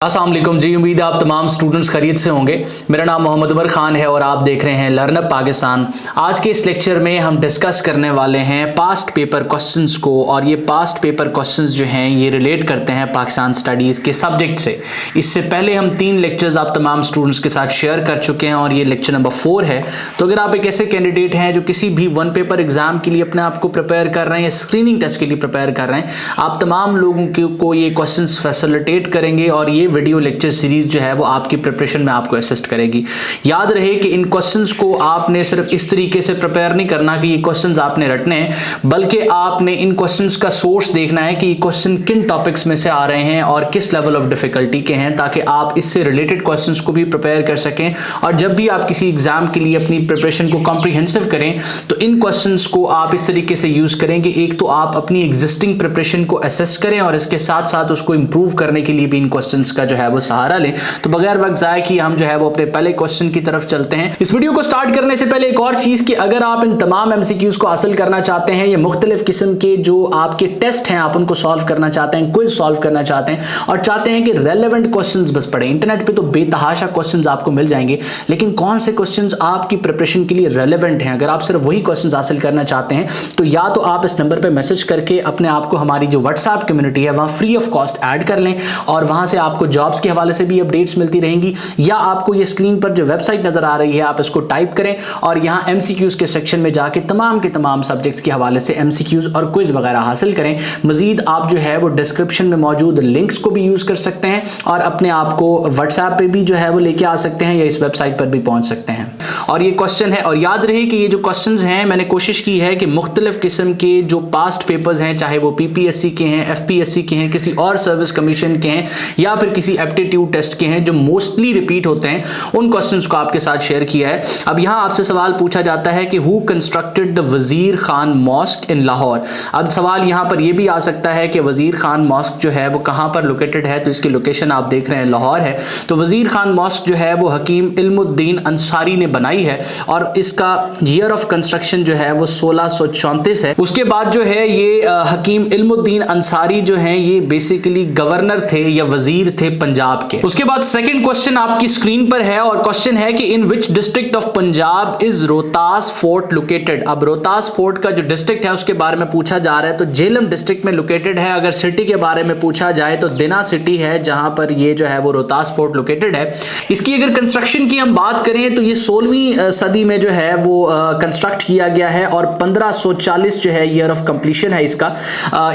अस्सलाम वालेकुम जी। उम्मीद है आप तमाम स्टूडेंट्स खैरियत से होंगे। मेरा नाम मोहम्मद उमर खान है और आप देख रहे हैं लर्न अप पाकिस्तान। आज के इस लेक्चर में हम डिस्कस करने वाले हैं पास्ट पेपर क्वेश्चंस को, और ये पास्ट पेपर क्वेश्चंस जो हैं ये रिलेट करते हैं पाकिस्तान स्टडीज़ के सब्जेक्ट से। इससे पहले हम 3 लेक्चर्स आप तमाम स्टूडेंट्स के साथ शेयर कर चुके हैं और ये लेक्चर नंबर 4 है। तो अगर आप एक ऐसे कैंडिडेट हैं जो किसी भी 1 पेपर एग्जाम के लिए अपने आप को प्रिपेयर कर रहे हैं या स्क्रीनिंग टेस्ट के लिए प्रिपेयर कर रहे हैं, आप तमाम लोगों को ये क्वेश्चन फैसिलिटेट करेंगे और ये वीडियो लेक्चर सीरीज जो है वो आपकी प्रिपरेशन में आपको असिस्ट करेगी। याद रहे कि इन क्वेश्चंस को आपने सिर्फ इस तरीके से प्रिपेयर नहीं करना कि ये क्वेश्चंस आपने रटने हैं, बल्कि आपने इन क्वेश्चंस का सोर्स देखना है कि ये क्वेश्चन किन टॉपिक्स में से आ रहे हैं और किस लेवल ऑफ डिफिकल्टी के हैं, ताकि आप इससे रिलेटेड क्वेश्चंस को भी प्रिपेयर कर सकें। और जब भी आप किसी एग्जाम के लिए अपनी प्रिपरेशन को कॉम्प्रिहेंसिव करें तो इन क्वेश्चंस को आप इस तरीके से यूज करें कि एक तो आप अपनी एग्जिस्टिंग प्रिपरेशन को असेस करें और इसके साथ साथ उसको इंप्रूव करने के लिए भी इन क्वेश्चंस का जो है वो सहारा लें। तो बगैर वक्त जाए कि हम जो है वो अपने पहले क्वेश्चन की तरफ चलते हैं। इस वीडियो को स्टार्ट करने से पहले एक और चीज कि अगर आप इन तमाम एमसीक्यूज को हासिल करना चाहते हैं, ये मुख्तलिफ किस्म के जो आपके टेस्ट हैं आप उनको सॉल्व करना चाहते हैं, क्विज सॉल्व करना चाहते हैं और चाहते हैं कि रेलेवेंट क्वेश्चंस बस पढ़ें। इंटरनेट पे तो बेतहाशा क्वेश्चंस आपको मिल जाएंगे, लेकिन कौन से क्वेश्चंस आपकी प्रिपरेशन के लिए रेलेवेंट हैं, अगर आप सिर्फ वही क्वेश्चंस हासिल करना चाहते हैं तो या तो आप इस नंबर पे मैसेज करके अपने आप को हमारी जो व्हाट्सएप कम्युनिटी है वहां फ्री ऑफ कॉस्ट ऐड कर लें और वहां से आपको जॉब्स के हवाले से भी अपडेट्स मिलती रहेंगी, या आपको ये स्क्रीन पर जो वेबसाइट नजर आ रही है आप इसको टाइप करें और यहाँ एमसीक्यूज के सेक्शन में जाके तमाम के तमाम सब्जेक्ट्स के हवाले से एमसीक्यूज और क्विज वगैरह हासिल करें। मजीद आप जो है वो डिस्क्रिप्शन में मौजूद लिंक्स को भी यूज कर सकते हैं और अपने आप को व्हाट्सएप पे भी जो है वो लेके आ सकते हैं या इस वेबसाइट पर भी पहुंच सकते हैं। और ये क्वेश्चन है, और याद रहे कि ये जो क्वेश्चन हैं मैंने कोशिश की है कि मुख्तलिफ किस्म के जो पास्ट पेपर्स हैं, चाहे वो पीपीएससी के हैं, एफपीएससी के हैं, किसी और सर्विस कमीशन के हैं या फिर किसी एप्टीट्यूड टेस्ट के हैं जो मोस्टली रिपीट होते हैं, उन क्वेश्चंस को आपके साथ शेयर किया है। अब यहां आपसे सवाल पूछा जाता है कि who constructed the Wazir Khan mosque in Lahore. अब सवाल यहां पर यह भी आ सकता है कि वजीर खान मॉस्क जो है वो कहां पर लोकेटेड है, तो इसकी लोकेशन आप देख रहे हैं लाहौर है। तो वजीर खान मॉस्क जो है वो हकीम इल्मुद्दीन अंसारी ने बनाई है और इसका ईयर ऑफ कंस्ट्रक्शन जो है वो 1634 है। उसके बाद जो है ये हकीम इल्मुद्दीन अंसारी जो है ये बेसिकली गवर्नर थे या वजीर थे पंजाब के। उसके बाद सेकंड क्वेश्चन आपकी स्क्रीन पर है और क्वेश्चन है कि in which district of Punjab is Rohtas fort located. अब रोहतास फोर्ट का जो डिस्ट्रिक्ट है उसके बारे में पूछा जा रहा है, तो झेलम डिस्ट्रिक्ट में लोकेटेड है। अगर सिटी के बारे में पूछा जाए तो दिना सिटी है जहां पर ये जो है वो रोहतास फोर्ट लोकेटेड है। इसकी अगर कंस्ट्रक्शन की हम बात करें तो ये 16वीं सदी में जो है वो कंस्ट्रक्ट किया गया है और 1540 जो है ईयर ऑफ कंप्लीशन है इसका।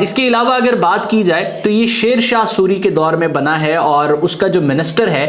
इसके अलावा अगर बात की जाए तो ये शेर शाह सूरी के दौर में बना है और उसका जो मिनिस्टर है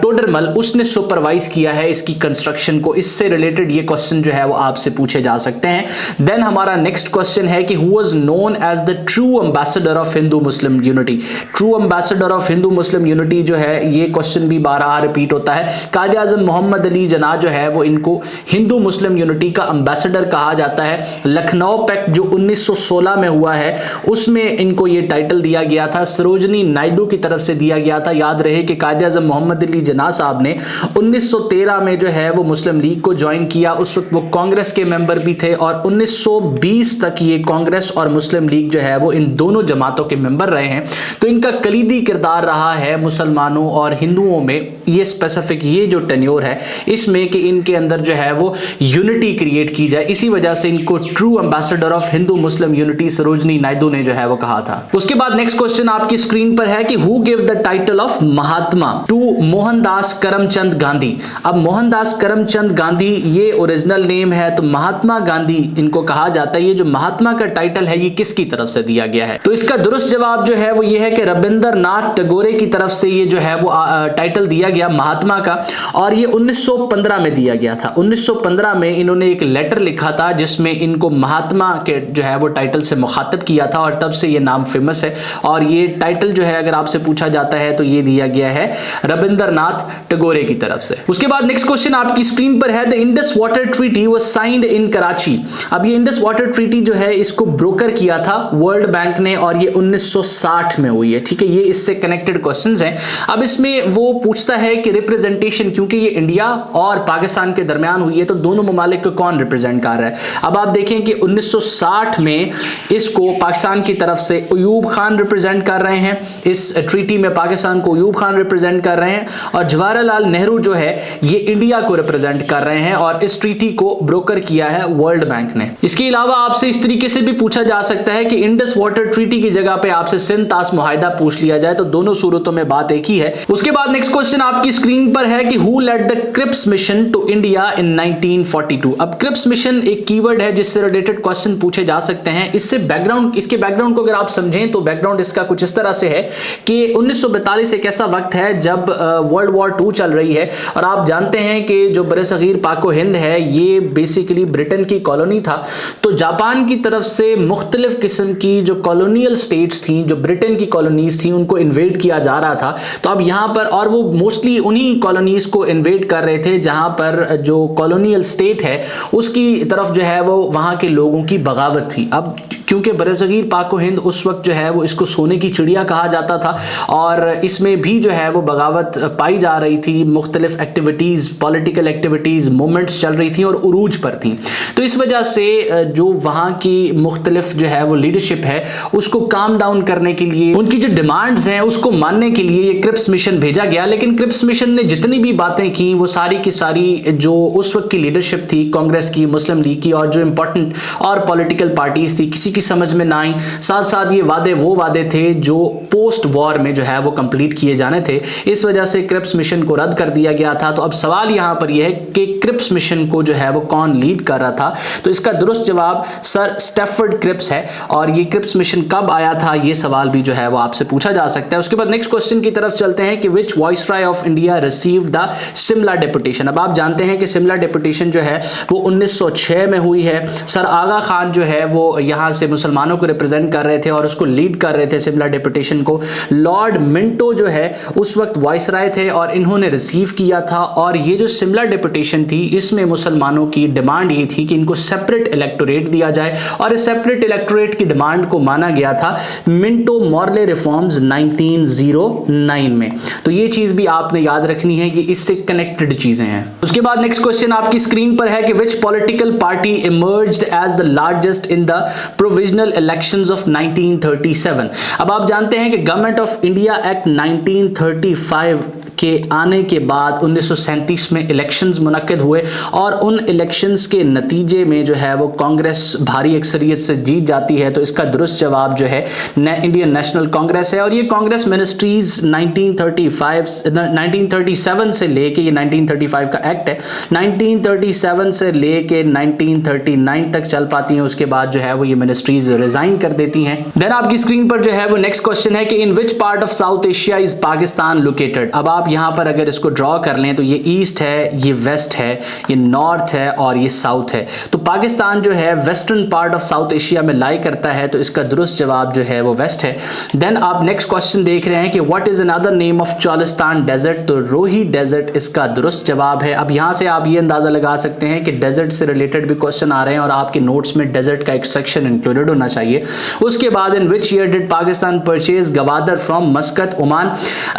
टोडरमल, उसने सुपरवाइज किया है इसकी कंस्ट्रक्शन को। इससे रिलेटेड ये क्वेश्चन जो है वो आपसे पूछे जा सकते हैं। देन हमारा नेक्स्ट क्वेश्चन है कि who was known as the true ambassador of Hindu Muslim unity. True ambassador of Hindu Muslim unity जो है ये क्वेश्चन भी 12 रिपीट होता है। कायदे आजम मोहम्मद अली जना जो है वो इनको हिंदू मुस्लिम यूनिटी का एम्बेसडर कहा जाता है। लखनऊ पैक्ट जो 1916 में हुआ है उसमें इनको ये टाइटल दिया गया था, सरोजनी नायडू की तरफ से दिया गया था। याद रहे कि कायदे आजम मोहम्मद अली जना साहब ने 1913 में जो है वो मुस्लिम लीग को ज्वाइन किया। उस वक्त वो कांग्रेस के मेंबर भी थे और 1920 तक ये कांग्रेस और मुस्लिम लीग जो है वो इन दोनों जमातों के मेंबर रहे हैं। तो इनका कलीदी किरदार रहा है मुसलमानों और हिंदुओं में, ये स्पेसिफिक ये जो टेन्योर है इसमें कि इनके अंदर जो है वो यूनिटी क्रिएट की जाए। इसी वजह से इनको true ambassador of Hindu Muslim unity Sarojini Naidu ने जो है वो कहा था। उसके बाद नेक्स्ट क्वेश्चन आपकी स्क्रीन पर है कि who give the title of Mahatma to Mohandas Karamchand Gandhi. अब मोहनदास करमचंद गांधी ये ओरिजिनल नेम है, तो महात्मा गांधी इनको कहा जाता है। ये जो महात्मा का टाइटल है ये किसकी तरफ से दिया गया है, तो इसका दुरुस्त जवाब जो है वो ये है कि रविंद्रनाथ टैगोर की तरफ से ये जो है वो टाइटल दिया गया महात्मा का, और ये 1915 में दिया गया था। 1915 में इन्होंने एक लेटर लिखा था जिसमें इनको महात्मा के जो है वो टाइटल से मुखातब किया था और तब से ये नाम फेमस है। और ये टाइटल जो है अगर आपसे पूछा जाता है तो ये दिया गया है रविंद्रनाथ टैगोर की तरफ से। उसके बाद नेक्स्ट क्वेश्चन आपकी स्क्रीन पर है, the Indus water treaty was signed in Karachi. अब ये इंडस वाटर ट्रीटी जो है इसको ब्रोकर किया था वर्ल्ड बैंक ने और ये 1960 में हुई है। ठीक है, ये इससे कनेक्टेड क्वेश्चंस हैं। अब इसमें वो पूछता है कि रिप्रेजेंटेशन, क्योंकि ये इंडिया और पाकिस्तान के दरमियान हुई है तो दोनों ममालिक को कौन रिप्रेजेंट कर रहा है। अब आप देखें कि 1960 में इसको पाकिस्तान की तरफ से अयूब खान रिप्रेजेंट कर रहे हैं इस ट्रीटी में। पाकिस्तान को अयूब खान रिप्रेजेंट कर रहे हैं और जवाहरलाल नेहरू जो है ये इंडिया को रिप्रेजेंट कर रहे हैं और इस ट्रीटी को ब्रोकर किया है वर्ल्ड बैंक ने। इसके अलावा आपसे इस तरीके से भी पूछा जा सकता है कि इंडस वाटर ट्रीटी की जगह पे आपसे सिंध तास मुआहिदा पूछ लिया जाए तो दोनों सूरतों में बात एक ही है। उसके बाद नेक्स्ट क्वेश्चन आपकी स्क्रीन पर है कि who led the Cripps mission to India in 1942। अब क्रिप्स मिशन एक कीवर्ड है जिससे रिलेटेड क्वेश्चन पूछे जा सकते हैं। इसके बैकग्राउंड को अगर आप समझें तो बैकग्राउंड इसका कुछ इस तरह से है कि 1942 एक ऐसा वक्त है जब वर्ल्ड वॉर 2 चल रही है और आप जानते हैं कि जो बरसगीर पाको हिंद है ये बेसिकली ब्रिटेन की कॉलोनी था। तो जापान की तरफ से मुख्तलिफ किस्म की जो कॉलोनियल स्टेट्स थी, जो ब्रिटेन की कॉलोनीज थी, उनको इन्वेड किया जा रहा था। तो अब यहाँ पर और वो मोस्टली उन्हीं कॉलोनीज को इन्वेड कर रहे थे जहां पर जो कॉलोनियल स्टेट है उसकी तरफ जो है वो वहां के लोगों की बगावत थी। अब क्योंकि बरसगीर पाको हिंद उस वक्त जो है वो इसको सोने की चिड़िया कहा जाता था और इसमें भी जो है वो बगावत पाई जा रही थी, मुख्तलिफ एक्टिविटीज, पॉलिटिकल एक्टिविटीज, मूवमेंट्स चल रही थी और उरूज पर थी। तो इस वजह से जो वहाँ की मुख्तलिफ जो है वो लीडरशिप है उसको काम डाउन करने के लिए, उनकी जो डिमांड्स हैं उसको मानने के लिए ये क्रिप्स मिशन भेजा गया। लेकिन क्रिप्स मिशन ने जितनी भी बातें की वो सारी की सारी जो उस वक्त की लीडरशिप थी, कांग्रेस की, मुस्लिम लीग की और जो इंपॉर्टेंट और पॉलिटिकल पार्टीज थी, किसी की समझ में ना आई। साथ साथ ये वादे थे जो पोस्ट वॉर में जो है वो कंप्लीट किए जाने थे। इस वजह से क्रिप्स मिशन को रद्द कर दिया गया था। तो अब सवाल यहां पर यह है कि क्रिप्स मिशन को जो है वो कौन लीड कर रहा था? तो इसका दुरुस्त जवाब सर स्टैफर्ड क्रिप्स है। और ये क्रिप्स मिशन कब आया था ये सवाल भी जो है वो आपसे पूछा जा सकता है। उसके बाद नेक्स्ट क्वेश्चन की तरफ चलते हैं कि which viceroy of India received the Shimla deputation. अब आप जानते हैं कि शिमला डेपुटेशन जो है वो 1906 में हुई है। सर आगा खान जो है वो यहां से मुसलमानों को रिप्रेजेंट कर रहे थे और उसको लीड कर रहे थे शिमला डेपुटेशन को। लॉर्ड मिंटो जो है उस वक्त वाइसराय थे और इन्होंने रिसीव किया था। और ये जो शिमला डेपुटेशन थी इसमें मुसलमानों की डिमांड ये थी कि इनको सेपरेट इलेक्टोरेट दिया जाए और इस सेपरेट इलेक्टोरेट की डिमांड को माना गया था मिंटो मॉर्ले रिफॉर्म्स 1909 में। तो ये चीज भी आपने याद रखनी है कि इससे कनेक्टेड चीजें हैं। उसके बाद नेक्स्ट क्वेश्चन आपकी स्क्रीन पर है कि which political party emerged as the largest in the provisional elections of 1937। अब आप जानते हैं कि गवर्नमेंट ऑफ इंडिया एक्ट 1935 के आने के बाद 1937 में इलेक्शंस मुनक्किद हुए और उन इलेक्शंस के नतीजे में जो है वो कांग्रेस भारी अक्सरियत से जीत जाती है। तो इसका दुरुस्त जवाब जो है इंडियन नेशनल कांग्रेस है। और ये कांग्रेस मिनिस्ट्रीज 1937 से लेके, ये 1935 का एक्ट है, 1937 से लेके 1939 तक चल पाती हैं। उसके बाद जो है वो ये मिनिस्ट्रीज रिजाइन कर देती हैं। देन आपकी स्क्रीन पर जो है वो नेक्स्ट क्वेश्चन है कि in which part of South Asia is Pakistan located. अब आप यहां पर अगर इसको ड्रॉ कर लें तो ये ईस्ट है, ये वेस्ट है, ये नॉर्थ है और ये साउथ है। तो पाकिस्तान जो है western part of South Asia में लाई करता है। तो इसका दुरुस्त जवाब जो है वो वेस्ट है। देन आप नेक्स्ट क्वेश्चन देख रहे हैं कि what is another name of Cholistan desert. तो रोही डेजर्ट इसका दुरुस्त जवाब है। अब यहां से आप ये अंदाजा लगा सकते हैं कि डेजर्ट से रिलेटेड भी क्वेश्चन आ रहे हैं और आपके नोट्स में डेजर्ट का एक सेक्शन इंक्लूडेड होना चाहिए। उसके बाद in which year did Pakistan purchase Gwadar from Muscat Oman,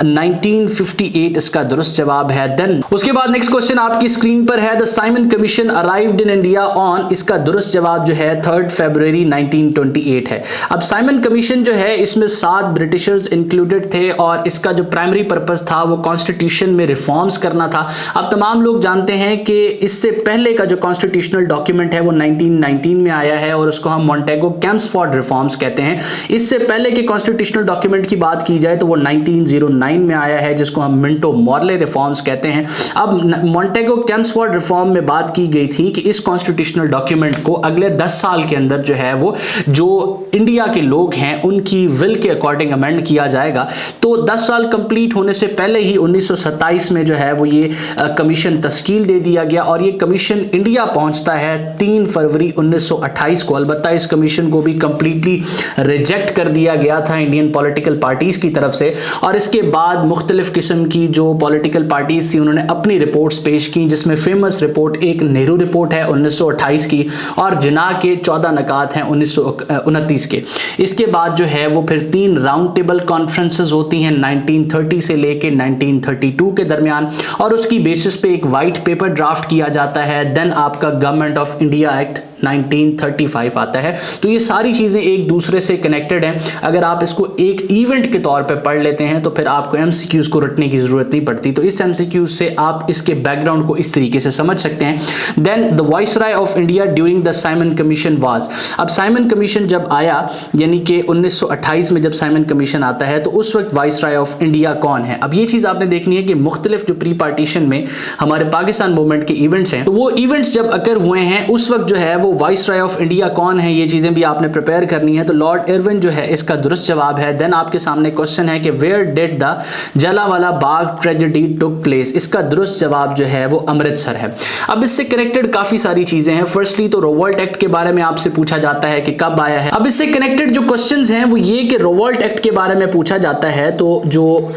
1958 इसका दुरुस्त जवाब है। देन उसके बाद नेक्स्ट क्वेश्चन आपकी स्क्रीन पर है the Simon commission arrived in India on, इसका दुरुस्त जवाब जो है 3 फरवरी 1928 है। अब साइमन कमीशन जो है इसमें 7 ब्रिटिशर्स इंक्लूडेड थे और इसका जो प्राइमरी पर्पस था वो कॉन्स्टिट्यूशन में रिफॉर्म्स करना था। अब तमाम लोग जानते हैं कि इससे पहले का जो कॉन्स्टिट्यूशनल डॉक्यूमेंट है वो 1919 में आया है और उसको हम मॉन्टेगो कैम्सफोर्ड रिफॉर्म्स कहते हैं। इससे पहले के कॉन्स्टिट्यूशनल डॉक्यूमेंट की बात की जाए तो वो 1909 में आया है जिसको हम मिंटो मॉर्ले रिफॉर्म्स कहते हैं। अब मॉन्टेगो कैम्सफोर्ड रिफॉर्म में बात की गई थी कि इस कॉन्स्टिट्यूशनल डॉक्यूमेंट को अगले 10 साल के अंदर जो है वो जो इंडिया के लोग हैं उनकी विल के अकॉर्डिंग अमेंड किया जाएगा। तो 10 साल कंप्लीट होने से पहले ही 1927 में जो है वो ये कमीशन तश्कील दे दिया गया और ये कमीशन इंडिया पहुंचता है 3 फरवरी 1928 को। अलबत्ता इस कमीशन को भी कंप्लीटली रिजेक्ट कर दिया गया था इंडियन पॉलिटिकल पार्टीज की तरफ से और इसके बाद मुख्तलिफ किस्म की जो पॉलिटिकल पार्टीज थी उन्होंने अपनी रिपोर्ट्स पेश की, जिसमें फेमस रिपोर्ट एक नेहरू रिपोर्ट है 1928 की और जिना के 14 नकात हैं 1929 के। इसके बाद जो है वो फिर 3 राउंड टेबल कॉन्फ्रेंसेस होती हैं 1930 से लेके 1932 के दरमियान और उसकी बेसिस पे एक वाइट पेपर ड्राफ्ट किया जाता है। देन आपका गवर्नमेंट ऑफ इंडिया एक्ट 1935 आता है। तो ये सारी चीजें एक दूसरे से कनेक्टेड हैं। अगर आप इसको एक इवेंट के तौर पे पढ़ लेते हैं तो फिर आपको एमसीक्यूज को रटने की जरूरत नहीं पड़ती। तो इस एमसीक्यूज से आप इसके बैकग्राउंड को इस तरीके से समझ सकते हैं। Then the viceroy of India during the Simon commission was. अब साइमन कमीशन जब आया, यानी कि 1928 में जब साइमन कमीशन आता है, तो उस वक्त वाइसराय ऑफ इंडिया कौन है। अब ये चीज आपने देखनी है कि मुख्तलिफ जो प्री पार्टीशन में हमारे पाकिस्तान मूवमेंट के इवेंट्स हैं, तो वो इवेंट्स जब अकर हुए हैं उस वक्त जो है वो वाइसराय ऑफ इंडिया कौन है, ये चीजें भी आपने प्रिपेयर करनी है। तो लॉर्ड इरविन जो है इसका दुरुस्त जवाब है। देन आपके सामने क्वेश्चन है कि where did the Jallianwala Bagh tragedy took place. इसका दुरुस्त जवाब जो है वो अमृतसर है। अब इससे कनेक्टेड काफी सारी चीजें हैं। फर्स्टली तो रिवोल्ट एक्ट के बारे में आपसे पूछा जाता है कि कब आया है। अब इससे कनेक्टेड जो क्वेश्चंस हैं वो ये कि रिवोल्ट एक्ट के बारे में पूछा जाता है। तो जो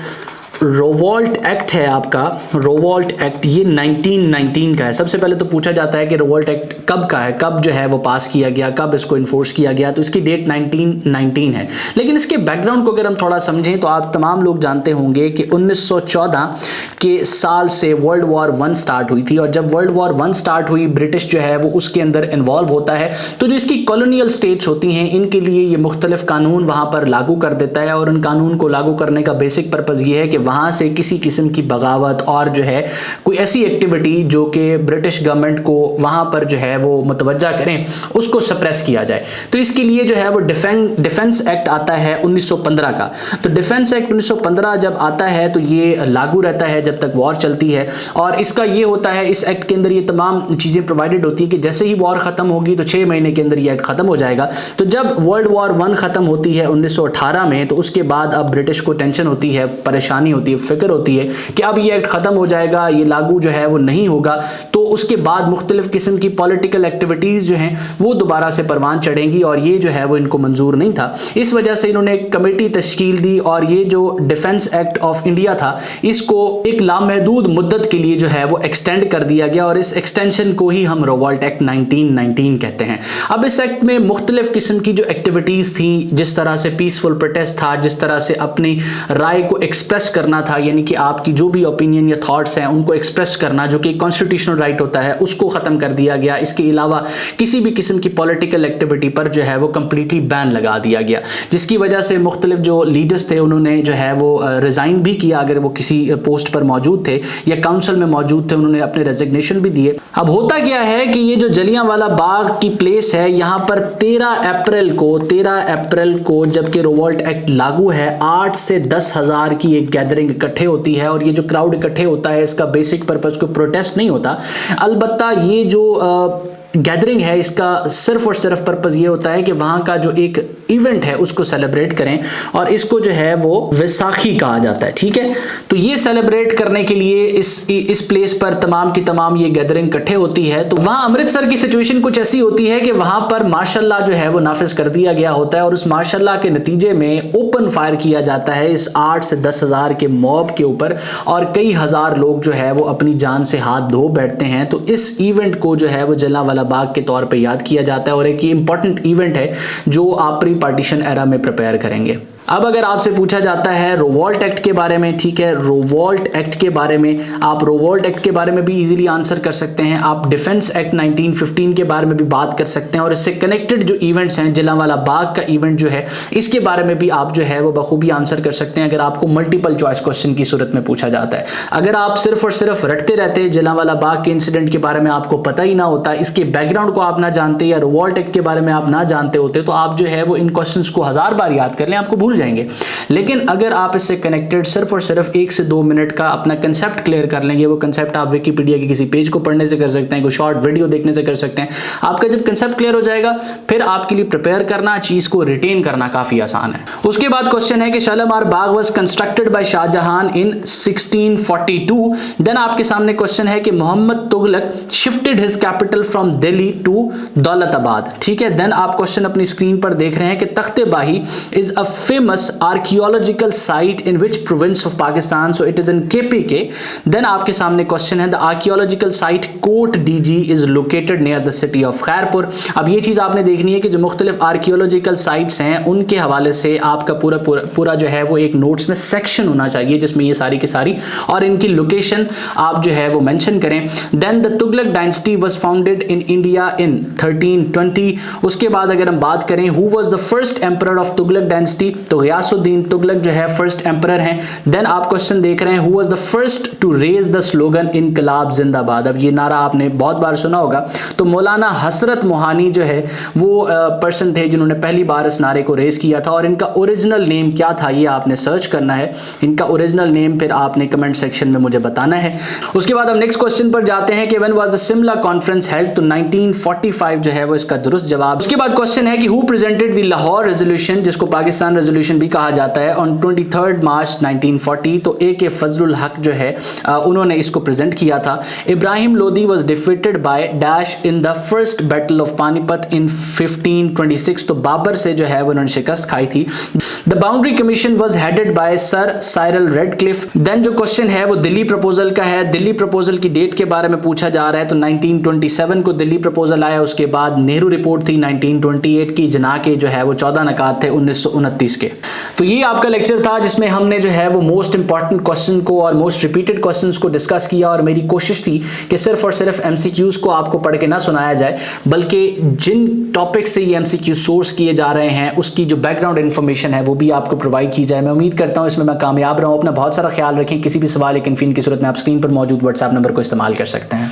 रिवोल्ट एक्ट है आपका, रिवोल्ट एक्ट ये 1919 का है। सबसे पहले तो पूछा जाता है कि रिवोल्ट एक्ट कब का है, कब जो है वो पास किया गया, कब इसको इन्फोर्स किया गया। तो इसकी डेट 1919 है। लेकिन इसके बैकग्राउंड को अगर हम थोड़ा समझें तो आप तमाम लोग जानते होंगे कि 1914 के साल से वर्ल्ड वॉर 1 स्टार्ट हुई थी, और जब वर्ल्ड वॉर 1 स्टार्ट हुई ब्रिटिश जो है वो उसके अंदर इन्वॉल्व होता है। तो जो इसकी कॉलोनियल स्टेट्स होती हैं इनके लिए ये मुख्तलिफ कानून वहां पर लागू कर देता है, और उन कानून को लागू करने का बेसिक पर्पज ये है कि वहां से किसी किस्म की बगावत और जो है कोई ऐसी एक्टिविटी जो कि ब्रिटिश गवर्नमेंट को वहां पर जो है वो मुतवज्जा करें, उसको सप्रेस किया जाए। तो इसके लिए जो है वो डिफेंस एक्ट आता है 1915 का। तो डिफेंस एक्ट 1915 जब आता है तो ये लागू रहता है जब तक वॉर चलती है, और इसका ये होता है, इस एक्ट के अंदर ये तमाम चीजें प्रोवाइडेड होती है कि जैसे ही वॉर खत्म होगी तो 6 महीने के अंदर ये एक्ट खत्म हो जाएगा। तो जब वर्ल्ड वॉर 1 खत्म होती है 1918 में, तो उसके बाद अब ब्रिटिश को टेंशन होती है, परेशानी होती है, फिक्र होती है कि अब ये एक्ट खत्म हो जाएगा, ये लागू जो है वो नहीं होगा। तो उसके बाद मुख्तलिफ किस्म की पॉलिटिकल एक्टिविटीज जो हैं वो दोबारा से परवान चढ़ेंगी, और ये जो है वो इनको मंजूर नहीं था। इस वजह से इन्होंने एक कमेटी तश्कील दी, और ये जो डिफेंस एक्ट ऑफ इंडिया था इसको एक लामहदूद मुद्दत के लिए जो है वो एक्सटेंड कर दिया गया, और इस एक्सटेंशन को ही हम रिवोल्ट एक्ट 1919 कहते हैं। अब इस एक्ट में मुख्तलिफ किस्म की जो एक्टिविटीज थी, जिस तरह से पीसफुल प्रोटेस्ट था, जिस तरह से अपनी राय को एक्सप्रेस करना था, यानी कि आपकी जो भी ओपिनियन या थॉट्स हैं उनको एक्सप्रेस करना, जो कि कॉन्स्टिट्यूशनल राइट होता है, उसको खत्म कर दिया गया। इसके अलावा किसी भी किस्म की पॉलिटिकल एक्टिविटी पर जो है वो कंप्लीटली बैन लगा दिया गया, जिसकी वजह से मुख्तलिफ जो लीडर्स थे उन्होंने जो है वो रिजाइन भी किया, अगर वो किसी पोस्ट पर मौजूद थे या काउंसिल में मौजूद थे उन्होंने अपने रेजिग्नेशन भी दिए। अब होता क्या है कि ये जो जलियांवाला बाग की प्लेस है, यहाँ पर 13 अप्रैल को जबकि रिवोल्ट एक्ट लागू है, 8 से 10,000 की एक गैदरिंग इकट्ठे होती है, और ये जो क्राउड इकट्ठे होता है इसका बेसिक पर्पस कोई प्रोटेस्ट नहीं होता। अलबत्ता ये जो गैदरिंग है इसका सिर्फ और सिर्फ पर्पस ये होता है कि वहां का जो एक इवेंट है उसको सेलिब्रेट करें, और इसको जो है वो वैसाखी कहा जाता है। ठीक है, तो ये सेलिब्रेट करने के लिए इस प्लेस पर तमाम की तमाम ये गैदरिंग इकट्ठे होती है। तो वहां अमृतसर की सिचुएशन कुछ ऐसी होती है कि वहां पर मार्शल लॉ जो है वो नाफिज कर दिया गया होता है, और उस मार्शल लॉ के नतीजे में ओपन फायर किया जाता है इस 8 से 10,000 के मॉब के ऊपर, और कई हजार लोग जो है वो अपनी जान से हाथ धो बैठते हैं। तो इस इवेंट को जो है वो जलियांवाला बाग के तौर पे याद किया जाता है, और एक इंपॉर्टेंट इवेंट है जो आप प्री पार्टीशन एरा में प्रिपेयर करेंगे। अब अगर आपसे पूछा जाता है रिवोल्ट एक्ट के बारे में, ठीक है, रिवोल्ट एक्ट के बारे में, आप रिवोल्ट एक्ट के बारे में भी इजीली आंसर कर सकते हैं। आप डिफेंस एक्ट 1915 के बारे में भी बात कर सकते हैं, और इससे कनेक्टेड जो इवेंट्स हैं, जलियांवाला बाग का इवेंट जो है इसके बारे में भी आप जो है वो बखूबी आंसर कर सकते हैं, अगर आपको मल्टीपल चॉइस क्वेश्चन की सूरत में पूछा जाता है। अगर आप सिर्फ और सिर्फ रटते रहते, जलियांवाला बाग के इंसिडेंट के बारे में आपको पता ही ना होता, इसके बैकग्राउंड को आप ना जानते, या रिवोल्ट एक्ट के बारे में आप ना जानते होते, तो आप जो है वो इन क्वेश्चंस को 1000 बार याद कर लें, आपको भूल जाएंगे। लेकिन अगर आप इससे कनेक्टेड सिर्फ और सिर्फ 1 से 2 मिनट का अपना कंसेप्ट क्लियर कर लेंगे, वो कंसेप्ट आप विकिपीडिया के किसी पेज को पढ़ने से कर सकते हैं, कोई शॉर्ट वीडियो देखने से कर सकते हैं। आपका जब कंसेप्ट क्लियर हो जाएगा फिर आपके लिए प्रिपेयर करना, चीज को रिटेन करना काफी आसान है। उसके बाद क्वेश्चन है कि Shalimar Bagh was constructed by Shah Jahan in 1642। Then आपके सामने क्वेश्चन है कि Mohammad Tughlaq shifted his capital from Delhi to Daulatabad. ठीक है, देन आप क्वेश्चन अपनी स्क्रीन पर देख रहे हैं कि तख्ते बाही is a famous famous archaeological site in which province of Pakistan? So it is in KPK. Then आपके सामने क्वेश्चन है, the archaeological site Kot DG is located near the city of Khairpur. अब ये चीज़ आपने देखनी है कि जो मुख्तलिफ आर्कियोलॉजिकल साइट्स हैं उनके हवाले से आपका पूरा जो है वो एक नोट्स में सेक्शन होना चाहिए जिसमें ये सारी की सारी और इनकी लोकेशन आप जो है वो मेंशन करें। Then the Tughlaq dynasty was founded in India in 1320। उसके बाद अगर हम बात करें who was the first emperor of Tughlaq dynasty, तो गयासुद्दीन तुगलक जो है फर्स्ट एम्परर हैं। देन आप क्वेश्चन देख रहे हैं who was the first to raise the slogan इनकलाब जिंदाबाद। अब ये नारा आपने बहुत बार सुना होगा, तो मौलाना हसरत मोहानी जो है वो पर्सन थे जिन्होंने पहली बार इस नारे को रेज किया था। और इनका ओरिजिनल नेम क्या था ये आपने सर्च करना है, इनका ओरिजिनल नेम फिर आपने कमेंट सेक्शन में मुझे बताना है। उसके बाद हम नेक्स्ट क्वेश्चन पर जाते हैं कि when was the Simla conference held, तो 1945 जो है वो इसका दुरुस्त जवाब। उसके बाद क्वेश्चन है कि who presented the Lahore resolution, जिसको पाकिस्तान रेजोल्यूशन भी कहा जाता है, ऑन 23 मार्च 1940, तो AK फजलुल हक जो है उन्होंने इसको प्रेजेंट किया था। Ibrahim Lodi was defeated by dash in the first battle of Panipat in 1526, तो बाबर से जो है वो उन्होंने शिकस्त खाई थी। The boundary commission was headed by sir Cyril Radcliffe. Then जो क्वेश्चन है वो दिल्ली प्रपोजल का है। दिल्ली प्रपोजल की डेट के बारे में पूछा जा रहा है, तो 1927 को दिल्ली प्रपोजल आया। उसके बाद नेहरू रिपोर्ट थी 1928 की, जना के जो है वो 14 नकात थे 1929 के। तो ये आपका लेक्चर था जिसमें हमने जो है वो मोस्ट इंपॉर्टेंट क्वेश्चन को और मोस्ट रिपीटेड क्वेश्चंस को डिस्कस किया। और मेरी कोशिश थी कि सिर्फ और सिर्फ MCQs को आपको पढ़ के ना सुनाया जाए, बल्कि जिन टॉपिक से ये MCQ सोर्स किए जा रहे हैं उसकी जो बैकग्राउंड इन्फॉर्मेशन है वो भी आपको प्रोवाइड की जाए। मैं उम्मीद करता हूँ इसमें मैं कामयाब रहा हूँ। अपना बहुत सारा ख्याल रखें। किसी भी सवाल या कन्फ्यूजन की सूरत में आप स्क्रीन पर मौजूद WhatsApp नंबर को इस्तेमाल कर सकते हैं।